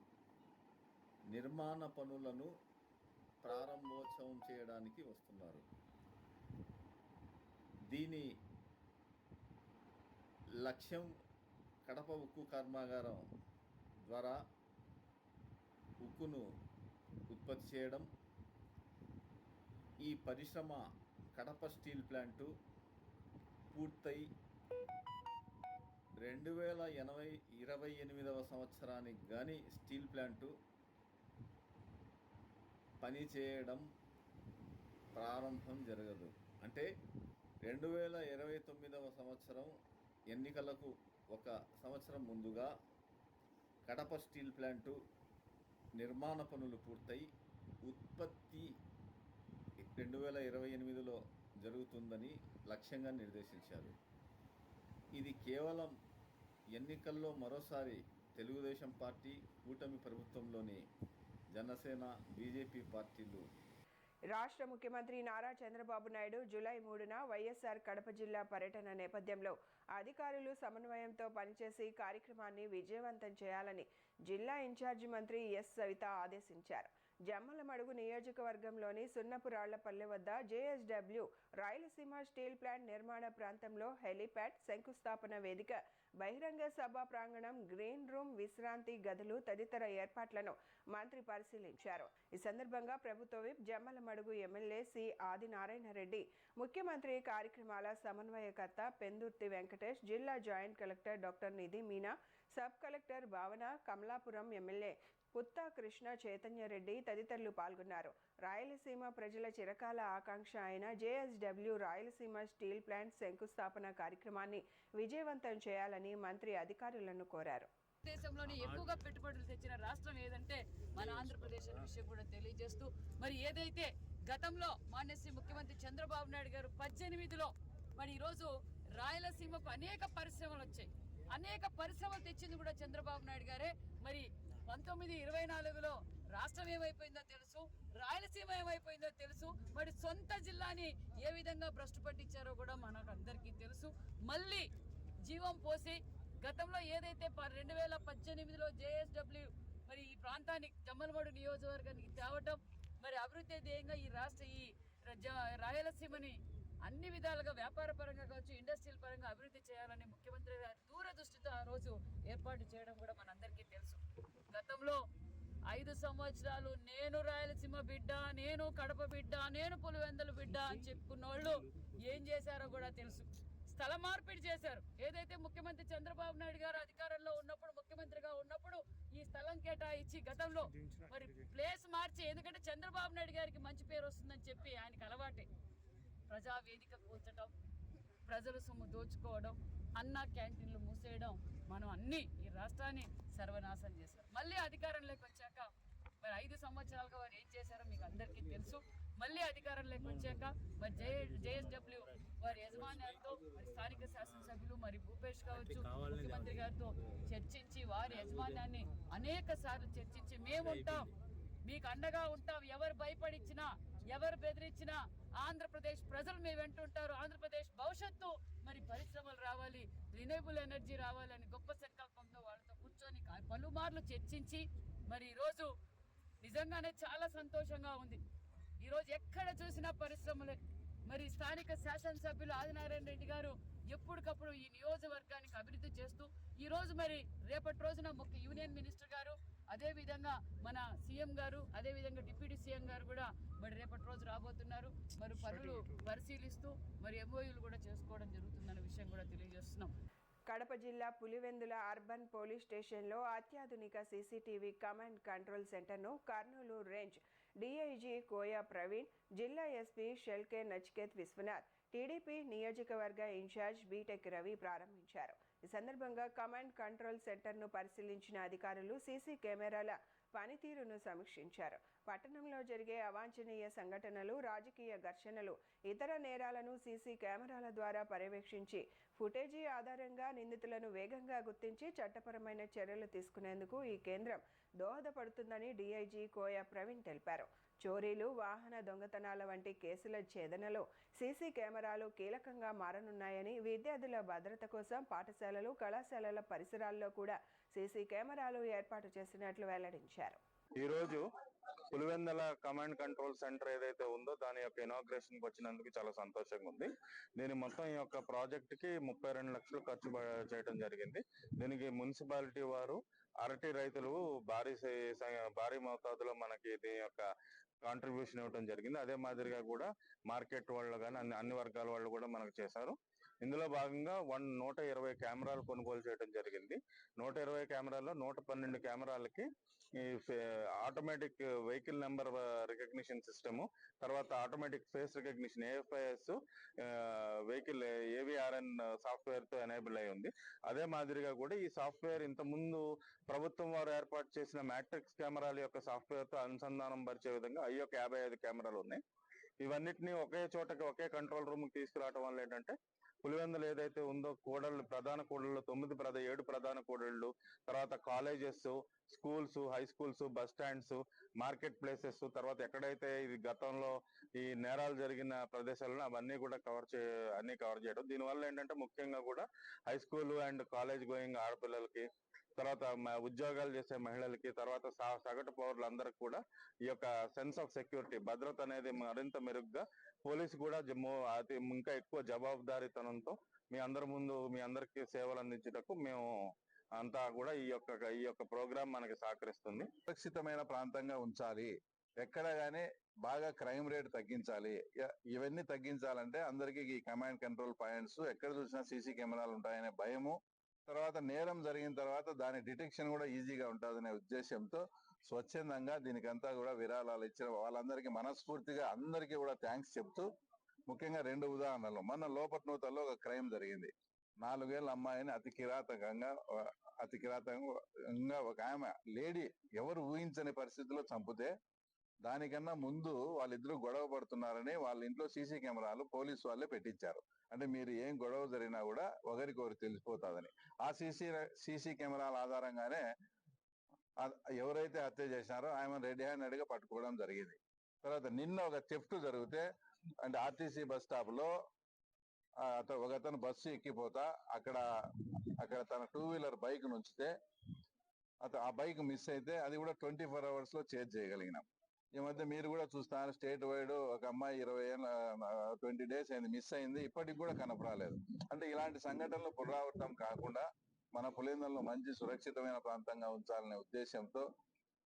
Speaker 4: నిర్మాణ పనులను ప్రారంభోత్సవం చేయడానికి వస్తున్నారు. దీని లక్ష్యం కడప ఉక్కు కర్మాగారం ద్వారా ఉక్కును ఉత్పత్తి చేయడం. ఈ పరిశ్రమ కడప స్టీల్ ప్లాంటు పూర్తయి 2028వ సంవత్సరానికి కానీ స్టీల్ ప్లాంటు పనిచేయడం ప్రారంభం జరగదు. అంటే 2029వ సంవత్సరం ఎన్నికలకు ఒక సంవత్సరం ముందుగా కడప స్టీల్ ప్లాంటు నిర్మాణ పనులు పూర్తయి ఉత్పత్తి 2028లో జరుగుతుందని లక్ష్యంగా నిర్దేశించారు. ఇది కేవలం ఎన్నికల్లో మరోసారి తెలుగుదేశం పార్టీ, కూటమి ప్రభుత్వంలోని జనసేన, బీజేపీ పార్టీలు.
Speaker 1: రాష్ట్ర ముఖ్యమంత్రి నారా చంద్రబాబు నాయుడు జూలై 3న వైఎస్ఆర్ కడప జిల్లా పర్యటన నేపథ్యంలో అధికారులు సమన్వయంతో పనిచేసి కార్యక్రమాన్ని విజయవంతం చేయాలని జిల్లా ఇన్ఛార్జి మంత్రి ఎస్ సవిత ఆదేశించారు. జమ్మలమడుగు నియోజకవర్గంలోని సున్నపురాళ్లపల్లె వద్ద JSW రాయలసీమ స్టీల్ ప్లాంట్ నిర్మాణ ప్రాంతంలో హెలీప్యాడ్, శంకుస్థాపన వేదిక, బహిరంగ సభా ప్రాంగణం, గ్రీన్ రూమ్, విశ్రాంతి గదులు తదితర ఏర్పాట్లను మంత్రి పరిశీలించారు. ఈ సందర్భంగా ప్రభుత్వ whip Jammalamadugu MLA C Adinarayana Reddy, ముఖ్యమంత్రి కార్యక్రమాల సమన్వయకర్త పెందుర్తి వెంకటేష్, జిల్లా joint collector doctor Nidhi Meena, sub collector Bhavana, Kamalapuram MLA Putta Krishna Chaitanyareddy తదితరులు పాల్గొన్నారు. రాయలసీమ ప్రజల చిరకాల ఆకాంక్ష అయిన JSW రాయలసీమ స్టీల్ ప్లాంట్ శంకుస్థాపన కార్యక్రమాన్ని విజయవంతం చేయాలని మంత్రి అధికారులను కోరారు.
Speaker 9: దేశంలోనే ఎక్కువగా పెట్టుబడులు తెచ్చిన రాష్ట్రం ఏదంటే మన ఆంధ్రప్రదేశ్ అనే విషయం కూడా తెలియజేస్తూ, మరి ఏదైతే గతంలో మాన్యశ్రీ ముఖ్యమంత్రి చంద్రబాబు నాయుడు గారు 18లో మరి ఈరోజు రాయలసీమకు అనేక పరిశ్రమలు వచ్చాయి. అనేక పరిశ్రమలు తెచ్చింది కూడా చంద్రబాబు నాయుడు గారే. మరి 1924లో రాష్ట్రం ఏమైపోయిందో తెలుసు, రాయలసీమ ఏమైపోయిందో తెలుసు. మరి సొంత జిల్లాని ఏ విధంగా భ్రష్టు పట్టించారో కూడా మనకు అందరికీ తెలుసు. మళ్ళీ జీవం పోసి గతంలో ఏదైతే 2018లో JSW మరి ఈ ప్రాంతానికి జమ్మలమడుగు నియోజకవర్గానికి తేవటం, మరి అభివృద్ధి ధ్యేయంగా ఈ రాయలసీమని అన్ని విధాలుగా వ్యాపార పరంగా కావచ్చు, ఇండస్ట్రియల్ పరంగా అభివృద్ధి చేయాలని ముఖ్యమంత్రి గారు దూరదృష్టితో ఆ రోజు ఏర్పాటు చేయడం కూడా మనందరికీ తెలుసు. గతంలో 5 సంవత్సరాలు నేను రాయలసీమ బిడ్డ, నేను కడప బిడ్డ, నేను పులివెందుల బిడ్డ అని చెప్పుకున్న వాళ్ళు ఏం చేశారో కూడా తెలుసు. స్థల మార్పిడి చేశారు. ఏదైతే ముఖ్యమంత్రి చంద్రబాబు నాయుడు గారు అధికారంలో ఉన్నప్పుడు, ముఖ్యమంత్రిగా ఉన్నప్పుడు ఈ స్థలం కేటాయించి గతంలో మరి ప్లేస్ మార్చి, ఎందుకంటే చంద్రబాబు నాయుడు గారికి మంచి పేరు వస్తుందని చెప్పి ఆయనకి అలవాటే ప్రజావేదిక కూర్చడం, ప్రజల సొమ్ము దోచుకోవడం, అన్న క్యాంటీన్లు మూసేయడం, మనం అన్ని ఈ రాష్ట్రాన్ని సర్వనాశనం చేశారు. మళ్ళీ అధికారంలోకి వచ్చాక మరి 5 సంవత్సరాలుగా వారు ఏం చేశారో మీకు అందరికీ తెలుసు. మళ్ళీ అధికారంలోకి వచ్చాక మరి JSW వారి యజమాన్యాలతో, మరి స్థానిక శాసనసభ్యులు మరి భూపేష్ కావచ్చు, ముఖ్యమంత్రి గారితో చర్చించి వారి యజమాన్యాన్ని అనేక సార్లు చర్చించి మేముంటాం, మీకు అండగా ఉంటాం, ఎవరు భయపడిచ్చినా, ఎవరు బెదిరించినా ఆంధ్రప్రదేశ్ ప్రజలు మేము వెంటుంటారు, ఆంధ్రప్రదేశ్ భవిష్యత్తు మరి పరిశ్రమలు రావాలి, రిన్యూవబుల్ ఎనర్జీ రావాలని గొప్ప సంకల్పంతో వాళ్ళతో కూర్చొని పలుమార్లు చర్చించి మరి ఈరోజు నిజంగానే చాలా సంతోషంగా ఉంది. ఈరోజు ఎక్కడ చూసినా పరిశ్రమలే. మరి స్థానిక శాసనసభ్యులు ఆదినారాయణ రెడ్డి గారు ఎప్పటికప్పుడు ఈ నియోజకవర్గానికి అభివృద్ధి చేస్తూ ఈ రోజు మరి రేపటి రోజున యూనియన్ మినిస్టర్ గారు, అదేవిధంగా మన సీఎం గారు, అదేవిధంగా డిప్యూటీ సీఎం గారు కూడా మరి రేపటి రోజు రాబోతున్నారు. మరి పనులు పరిశీలిస్తూ మరి ఎంఓయూలు కూడా చేసుకోవడం జరుగుతుందన్న విషయం కూడా తెలియజేస్తున్నాం.
Speaker 1: కడప జిల్లా పులివెందుల అర్బన్ పోలీస్ స్టేషన్లో అత్యాధునిక సీసీటీవీ కమాండ్ కంట్రోల్ సెంటర్ను కర్నూలు రేంజ్ డీఐజీ కోయా ప్రవీణ్, జిల్లా ఎస్పీ షెల్కే నచికేత్ విశ్వనాథ్, టీడీపీ నియోజకవర్గ ఇన్ఛార్జ్ బీటెక్ రవి ప్రారంభించారు. ఈ సందర్భంగా కమాండ్ కంట్రోల్ సెంటర్ను పరిశీలించిన అధికారులు సీసీ కెమెరాల పనితీరును సమీక్షించారు. పట్టణంలో జరిగే అవాంఛనీయ సంఘటనలు, రాజకీయ ఘర్షణలు, ఇతర నేరాలను సీసీ కెమెరాల ద్వారా పర్యవేక్షించి ఫుటేజీ ఆధారంగా నిందితులను వేగంగా గుర్తించి చట్టపరమైన చర్యలు తీసుకునేందుకు ఈ కేంద్రం దోహదపడుతుందని డీఐజీ కోయా ప్రవీణ్ తెలిపారు. చోరీలు, వాహన దొంగతనాల వంటి కేసుల ఛేదనలో సీసీ కెమెరాలు కీలకంగా మారనున్నాయని, విద్యార్థుల భద్రత కోసం పాఠశాలలు, కళాశాలల పరిసరాల్లో కూడా సీసీ కెమెరాలు ఏర్పాటు చేసినట్లు వెల్లడించారు.
Speaker 10: ఈరోజు పులివెందుల కమాండ్ కంట్రోల్ సెంటర్ ఏదైతే ఉందో దాని యొక్క ఇనాగ్రేషన్కి వచ్చినందుకు చాలా సంతోషంగా ఉంది. దీని మొత్తం ఈ యొక్క ప్రాజెక్ట్ కి 32 లక్షలు ఖర్చు చేయడం జరిగింది. దీనికి మున్సిపాలిటీ వారు, అరటి రైతులు భారీ మోతాదులో మనకి దీని యొక్క కాంట్రిబ్యూషన్ ఇవ్వడం జరిగింది. అదే మాదిరిగా కూడా మార్కెట్ వాళ్ళు కానీ అన్ని వర్గాల వాళ్ళు కూడా మనకు చేశారు. ఇందులో భాగంగా 120 కెమెరాలు కొనుగోలు చేయడం జరిగింది. 120 కెమెరాల్లో 112 కెమెరాలకి ఈ automatic vehicle number recognition system, తర్వాత automatic face recognition AFIS vehicle AVRN software తో ఎనేబుల్ అయి ఉంది. అదే మాదిరిగా కూడా ఈ సాఫ్ట్వేర్ ఇంత ముందు ప్రభుత్వం వారు ఏర్పాటు చేసిన మ్యాట్రిక్స్ కెమెరాల యొక్క సాఫ్ట్వేర్ తో అనుసంధానం పరిచే విధంగా ఈ యొక్క 55 కెమెరాలు ఉన్నాయి. ఇవన్నిటిని ఒకే చోటకి, ఒకే కంట్రోల్ రూమ్ కి తీసుకురావడం వల్ల ఏంటంటే పులివెందులు ఏదైతే ఉందో ప్రధాన కూడళ్ళు 7 ప్రధాన కూడళ్ళు, తర్వాత colleges, schools, high schools, bus stands, market places, తర్వాత ఎక్కడైతే ఇది గతంలో ఈ నేరాలు జరిగిన ప్రదేశాలను అవన్నీ కూడా కవర్ చేయడం. దీనివల్ల ఏంటంటే ముఖ్యంగా కూడా high school and college going ఆడపిల్లలకి, తర్వాత ఉద్యోగాలు చేసే మహిళలకి, తర్వాత సగటు పౌరులందరికీ కూడా ఈ యొక్క సెన్స్ ఆఫ్ సెక్యూరిటీ, భద్రత అనేది మరింత మెరుగ్గా, పోలీసు కూడా ఇంకా ఎక్కువ జవాబుదారీతనంతో మీ అందరికీ సేవలు అందించేటకు మేము అంతా కూడా ఈ యొక్క ప్రోగ్రామ్ మనకి సహకరిస్తుంది.
Speaker 8: సురక్షితమైన ప్రాంతంగా ఉంచాలి, ఎక్కడ గానీ బాగా క్రైమ్ రేట్ తగ్గించాలి. ఇవన్నీ తగ్గించాలంటే అందరికీ ఈ కమాండ్ కంట్రోల్ పాయింట్స్ ఎక్కడ చూసినా సీసీ కెమెరాలు ఉంటాయనే భయము, తర్వాత నేరం జరిగిన తర్వాత దాని డిటెక్షన్ కూడా ఈజీగా ఉంటుందనే ఉద్దేశంతో స్వచ్ఛందంగా దీనికంతా కూడా విరాళాలు ఇచ్చిన వాళ్ళందరికీ మనస్ఫూర్తిగా అందరికీ కూడా థ్యాంక్స్ చెప్తూ, ముఖ్యంగా 2 ఉదాహరణలు. మన లోపట్నూతల్లో ఒక క్రైమ్ జరిగింది. 4 ఏళ్ళ అమ్మాయిని అతి కిరాతకంగా ఒక ఆమె లేడీ ఎవరు ఊహించని పరిస్థితిలో చంపితే, దానికన్నా ముందు వాళ్ళిద్దరూ గొడవ పడుతున్నారని వాళ్ళ ఇంట్లో సీసీ కెమెరాలు పోలీసు వాళ్ళే పెట్టించారు. అంటే మీరు ఏం గొడవ జరిగినా కూడా ఒకరికొకరు తెలిసిపోతుందని. ఆ సీసీ కెమెరాల ఆధారంగానే ఎవరైతే హత్య చేసినారో ఆమె రెడ్ హ్యాండెడ్ గా పట్టుకోవడం జరిగింది. తర్వాత నిన్న ఒక థెఫ్ట్ జరిగితే, అంటే ఆర్టీసీ బస్ స్టాప్ లో ఒకతను బస్సు ఎక్కిపోతా అక్కడ తన 2 వీలర్ బైక్ నుంచితే ఆ బైక్ మిస్ అయితే అది కూడా 24 hours లో చేజ్ చేయగలిగినాం. ఈ మధ్య మీరు కూడా చూస్తున్నారు, స్టేట్ వైడ్ ఒక అమ్మాయి 20 days అయింది, మిస్ అయింది, ఇప్పటికి కూడా కనపరాలేదు. అంటే ఇలాంటి సంఘటనలు పునరావృతం కాకుండా మన పులివెందులను మంచి సురక్షితమైన ప్రాంతంగా ఉంచాలనే ఉద్దేశంతో,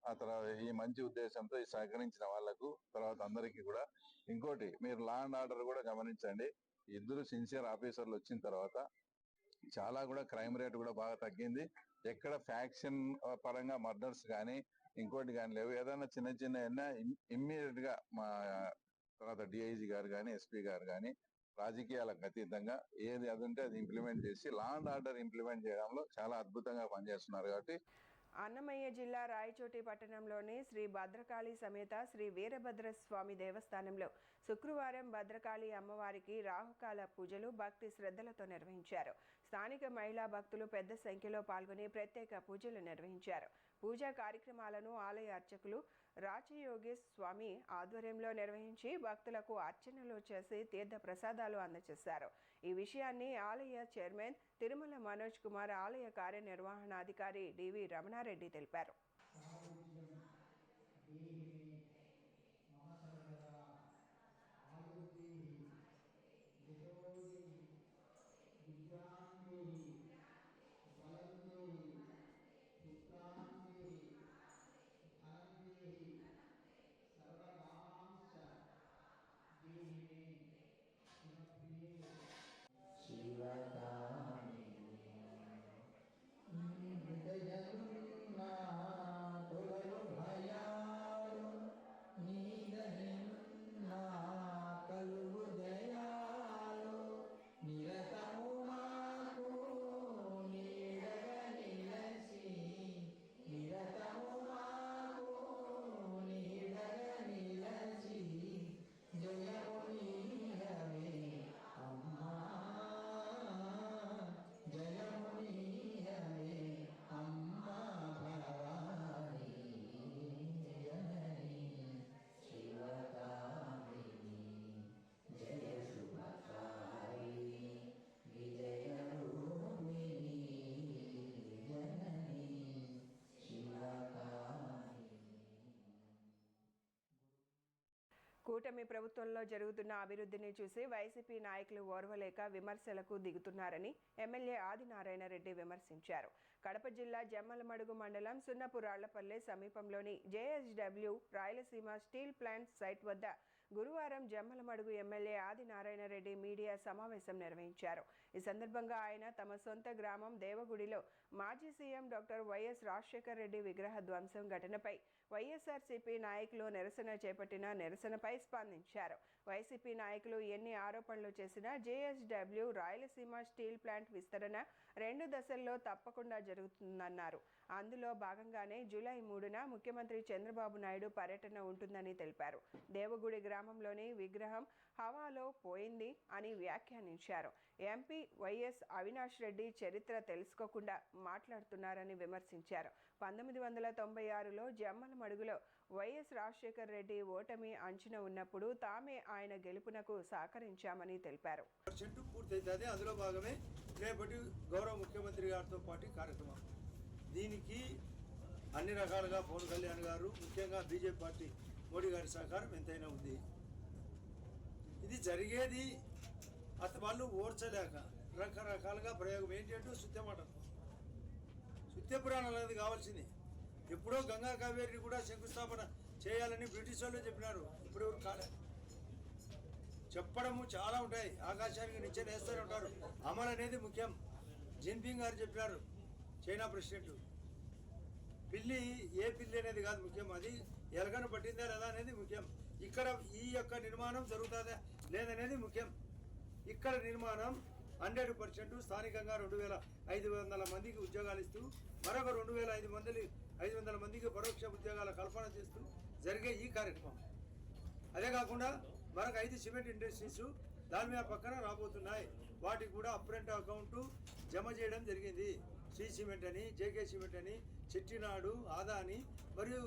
Speaker 8: ఆ తర్వాత ఈ మంచి ఉద్దేశంతో ఈ సహకరించిన వాళ్లకు, తర్వాత అందరికీ కూడా ఇంకోటి, మీరు లా అండ్ ఆర్డర్ కూడా గమనించండి. ఇద్దరు సిన్సియర్ ఆఫీసర్లు వచ్చిన తర్వాత చాలా కూడా క్రైమ్ రేట్ కూడా బాగా తగ్గింది. ఎక్కడ ఫ్యాక్షన్ పరంగా మర్డర్స్ కానీ ఇంకోటి కానీ లేవు. ఏదైనా చిన్న ఇమ్మీడియట్ గా మా తర్వాత డిఐజీ గారు కానీ, ఎస్పీ గారు కానీ రాజకీయాలకు అతీతంగా ఏది అదుంటే అది ఇంప్లిమెంట్ చేసి లా అండ్ ఆర్డర్ ఇంప్లిమెంట్ చేయడంలో చాలా అద్భుతంగా పనిచేస్తున్నారు. కాబట్టి
Speaker 1: అన్నమయ్య జిల్లా రాయచోటి పట్టణంలోని శ్రీ భద్రకాళి సమేత శ్రీ వీరభద్ర స్వామి దేవస్థానంలో శుక్రవారం భద్రకాళి అమ్మవారికి రాహుకాల పూజలు భక్తి శ్రద్ధలతో నిర్వహించారు. స్థానిక మహిళా భక్తులు పెద్ద సంఖ్యలో పాల్గొని ప్రత్యేక పూజలు నిర్వహించారు. పూజా కార్యక్రమాలను ఆలయ అర్చకులు రాచయోగేశ్ స్వామి ఆధ్వర్యంలో నిర్వహించి భక్తులకు అర్చనలు చేసి తీర్థ ప్రసాదాలు అందజేశారు. ఈ విషయాన్ని ఆలయ చైర్మన్ తిరుమల మనోజ్ కుమార్, ఆలయ కార్యనిర్వహణాధికారి డివి రమణారెడ్డి తెలిపారు. కూటమి ప్రభుత్వంలో జరుగుతున్న అభివృద్ధిని చూసి వైసీపీ నాయకులు ఓర్వలేక విమర్శలకు దిగుతున్నారని ఎమ్మెల్యే ఆదినారాయణ రెడ్డి విమర్శించారు. కడప జిల్లా జమ్మలమడుగు మండలం సున్నపురాళ్లపల్లె సమీపంలోని JSW Rayalaseema steel plant site వద్ద గురువారం జమ్మలమడుగు ఎమ్మెల్యే ఆదినారాయణ రెడ్డి మీడియా సమావేశం నిర్వహించారు. ఈ సందర్భంగా ఆయన తమ సొంత గ్రామం దేవగుడిలో మాజీ CM doctor YS Rajasekhar Reddy విగ్రహ ధ్వంసం ఘటనపై వైఎస్ఆర్సీపీ నాయకులు నిరసన చేపట్టిన నిరసనపై స్పందించారు. వైసీపీ నాయకులు ఎన్ని ఆరోపణలు చేసినా జేఎస్డబ్ల్యూ రాయలసీమ స్టీల్ ప్లాంట్ విస్తరణ 2 దశల్లో తప్పకుండా జరుగుతుందన్నారు. అందులో భాగంగానే జూలై 3న ముఖ్యమంత్రి చంద్రబాబు నాయుడు పర్యటన ఉంటుందని తెలిపారు. దేవగుడి గ్రామంలోని విగ్రహం హవాలో పోయింది అని వ్యాఖ్యానించారు. ఎంపీ వైఎస్ అవినాష్ రెడ్డి చరిత్ర తెలుసుకోకుండా మాట్లాడుతున్నారని విమర్శించారు. 1996లో జమ్మలమడుగులో వైఎస్ రాజశేఖర్ రెడ్డి ఓటమి అంచున ఉన్నప్పుడు తామే ఆయన గెలుపునకు సహకరించామని తెలిపారు.
Speaker 5: పూర్తయితే అందులో భాగమే రేపటి గౌరవ ముఖ్యమంత్రి గారితో పాటు కార్యక్రమం. దీనికి అన్ని రకాలుగా పవన్ కళ్యాణ్ గారు, ముఖ్యంగా బీజేపీ పార్టీ మోడీ గారి సహకారం ఎంతైనా ఉంది. ఇది జరిగేది వాళ్ళు ఓర్చలేక రకరకాలుగా ప్రయోగం ఏంటంటే సుత్యమాటలు, సుత్య పురాణాలు అనేది కావాల్సింది. ఎప్పుడో గంగా కావేరిని కూడా శంకుస్థాపన చేయాలని బ్రిటిష్ వాళ్ళు చెప్పినారు. ఇప్పుడు ఎవరు కాలే. చెప్పడము చాలా ఉంటాయి, ఆకాశానికి నిచ్చెన వేస్తూనే ఉంటారు. అమలు అనేది ముఖ్యం. జిన్పింగ్ గారు చెప్పినారు, చైనా ప్రెసిడెంట్. పిల్లి ఏ పిల్లి అనేది కాదు ముఖ్యం, అది ఎలకను పట్టిందా లేదా అనేది ముఖ్యం. ఇక్కడ ఈ యొక్క నిర్మాణం జరుగుతుందా లేదనేది ముఖ్యం. ఇక్కడ నిర్మాణం 100% స్థానికంగా 2500 మందికి ఉద్యోగాలు ఇస్తూ మరొక 2500 మందికి పరోక్ష ఉద్యోగాల కల్పన చేస్తూ జరిగే ఈ కార్యక్రమం. అదే కాకుండా మరొక 5 సిమెంట్ ఇండస్ట్రీస్ దాని మీద పక్కన రాబోతున్నాయి. వాటికి కూడా అప్రెంట్ అకౌంట్ జమ చేయడం జరిగింది. శ్రీ సిమెంట్ అని, జేకే సిమెంట్ అని, చెట్టినాడు, ఆదాని మరియు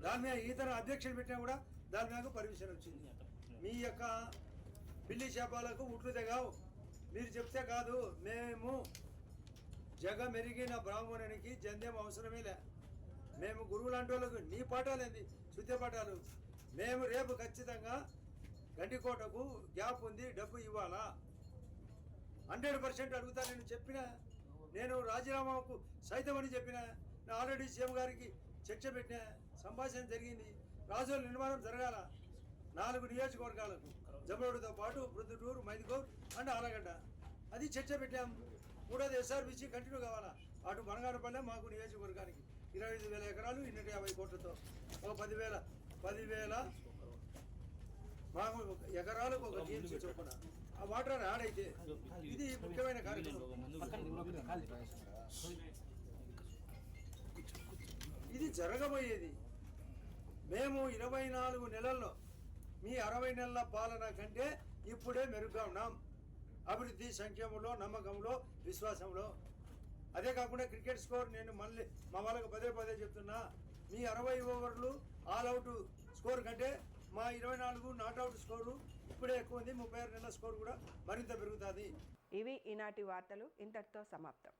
Speaker 5: దాని మీద ఇతర అధ్యక్షులు పెట్టినా కూడా దాని మీద పర్మిషన్ వచ్చింది. మీ యొక్క పిల్లి చేపాలకు ఉట్లు తెగావు, మీరు చెప్తే కాదు. మేము జగమెరిగిన బ్రాహ్మణునికి జంధ్యం అవసరమే లే. మేము గురువు లాంటి వాళ్ళకు నీ పాఠాలేంది శుద్ధ పాఠాలు. మేము రేపు ఖచ్చితంగా గండికోటకు గ్యాప్ ఉంది, డబ్బు ఇవ్వాలా 100% అడుగుతా. నేను చెప్పిన, నేను రాజీనామాకు సైతం అని చెప్పిన. నేను ఆల్రెడీ సీఎం గారికి చర్చ పెట్టిన, సంభాషణ జరిగింది. రాజుల నిర్మాణం జరగాల 4 నియోజకవర్గాలకు, జమలోడుతో పాటు ప్రొద్దుటూరు, మైదుగూరు అండ్ ఆలగడ్డ. అది చర్చ పెట్టాం. 3వ ఎస్ఆర్బీసీ కంటిన్యూ కావాలా. అటు మనగానపల్లె మాకు నియోజకవర్గానికి 25,000 ఎకరాలు 250 కోట్లతో ఒక 10,000 మాకు ఎకరాలకు ఒక టీఎంసీ చొప్పున ఆ వాటర్ యాడ్ అయితే ఇది ముఖ్యమైన కార్యక్రమం. ఇది జరగబోయేది. మేము 24 నెలల్లో మీ 60 నెలల పాలన కంటే ఇప్పుడే మెరుగ్గా ఉన్నాం. అభివృద్ధి, సంక్షేమంలో, నమ్మకంలో, విశ్వాసంలో. అదే కాకుండా క్రికెట్ స్కోర్ నేను మళ్ళీ మా వాళ్ళకు పదే చెప్తున్నా. మీ 60 ఓవర్లు ఆల్ అవుట్ స్కోర్ కంటే మా 24 నాట్అవుట్ స్కోరు ఇప్పుడే ఎక్కువ ఉంది. 36 నెలల స్కోర్ కూడా మరింత పెరుగుతుంది.
Speaker 1: ఇవి ఈనాటి వార్తలు ఇంతటితో సమాప్తం.